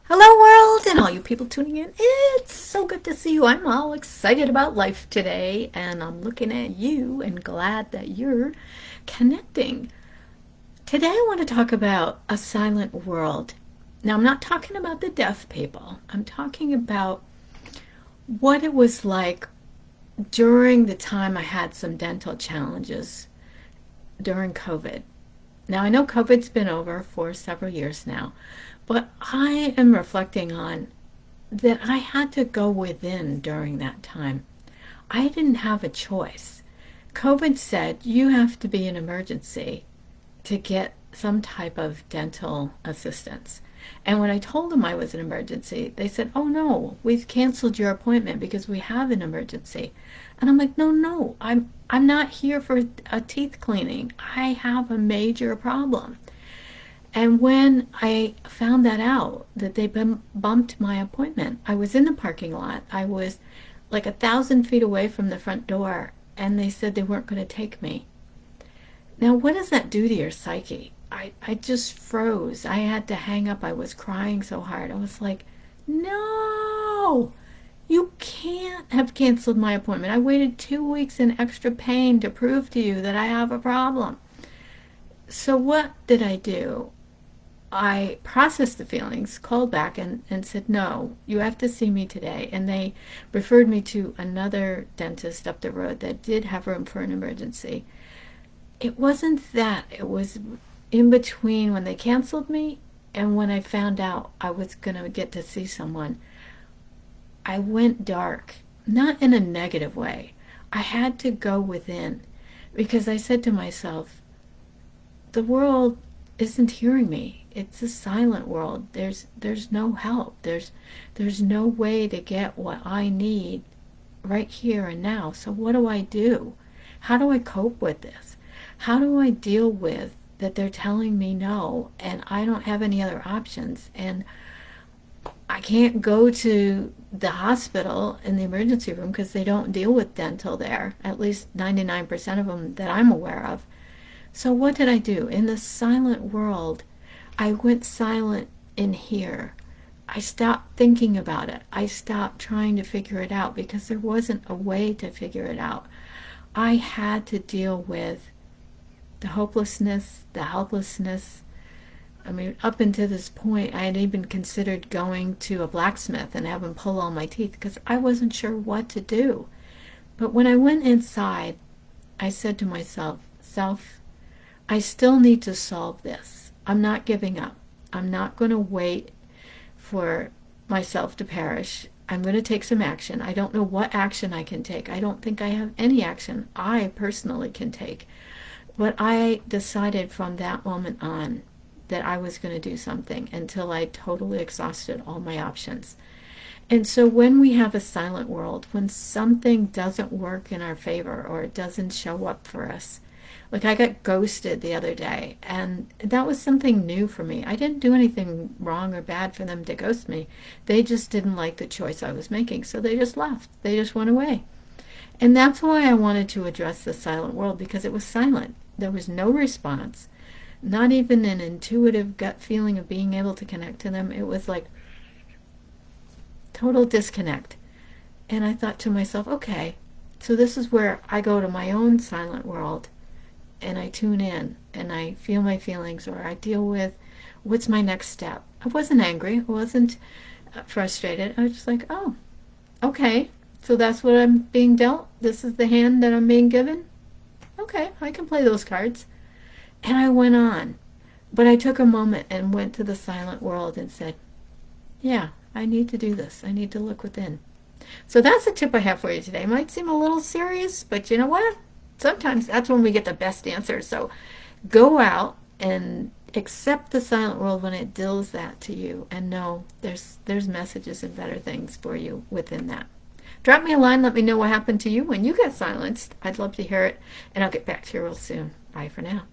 Hello, world, and all you people tuning in. It's so good to see you. I'm all excited about life today, and I'm looking at you and glad that you're connecting. Today, I want to talk about a silent world. Now, I'm not talking about the deaf people, I'm talking about what it was like during the time I had some dental challenges during COVID. Now, I know COVID's been over for several years now, but I am reflecting on that I had to go within during that time. I didn't have a choice. COVID said you have to be an emergency to get some type of dental assistance. And when I told them I was an emergency, they said, "Oh no, we've canceled your appointment because we have an emergency." And I'm like, "No, I'm not here for a teeth cleaning. I have a major problem." And when I found that out, that they bumped my appointment, I was in the parking lot. I was like 1,000 feet away from the front door, and they said they weren't going to take me. Now, what does that do to your psyche? I just froze. I had to hang up. I was crying so hard. I was like, no, you can't have canceled my appointment. I waited 2 weeks in extra pain to prove to you that I have a problem. So, what did I do? I processed the feelings, called back, and said, no, you have to see me today. And they referred me to another dentist up the road that did have room for an emergency. It wasn't that. It was in between when they canceled me and when I found out I was going to get to see someone. I went dark, not in a negative way. I had to go within because I said to myself, the world isn't hearing me. It's a silent world. There's no help. There's no way to get what I need right here and now. So what do I do? How do I cope with this? How do I deal with that they're telling me no and I don't have any other options, and I can't go to the hospital in the emergency room because they don't deal with dental there, at least 99% of them that I'm aware of. So what did I do? In the silent world, I went silent in here. I stopped thinking about it. I stopped trying to figure it out because there wasn't a way to figure it out. I had to deal with the hopelessness, the helplessness. I mean, up until this point, I had even considered going to a blacksmith and have him pull all my teeth because I wasn't sure what to do. But when I went inside, I said to myself, self, I still need to solve this. I'm not giving up. I'm not going to wait for myself to perish. I'm going to take some action. I don't know what action I can take. I don't think I have any action I personally can take. But I decided from that moment on that I was going to do something until I totally exhausted all my options. And so when we have a silent world, when something doesn't work in our favor or it doesn't show up for us, like I got ghosted the other day, and that was something new for me. I didn't do anything wrong or bad for them to ghost me. They just didn't like the choice I was making, so they just left. They just went away. And that's why I wanted to address the silent world, because it was silent. There was no response, not even an intuitive gut feeling of being able to connect to them. It was like total disconnect. And I thought to myself, okay, so this is where I go to my own silent world and I tune in and I feel my feelings, or I deal with what's my next step. I wasn't angry. I wasn't frustrated. I was just like, oh, okay, so that's what I'm being dealt. This is the hand that I'm being given. Okay, I can play those cards. And I went on. But I took a moment and went to the silent world and said, yeah, I need to do this. I need to look within. So that's the tip I have for you today. It might seem a little serious, but you know what? Sometimes that's when we get the best answers. So go out and accept the silent world when it deals that to you, and know there's messages and better things for you within that. Drop me a line. Let me know what happened to you when you got silenced. I'd love to hear it, and I'll get back to you real soon. Bye for now.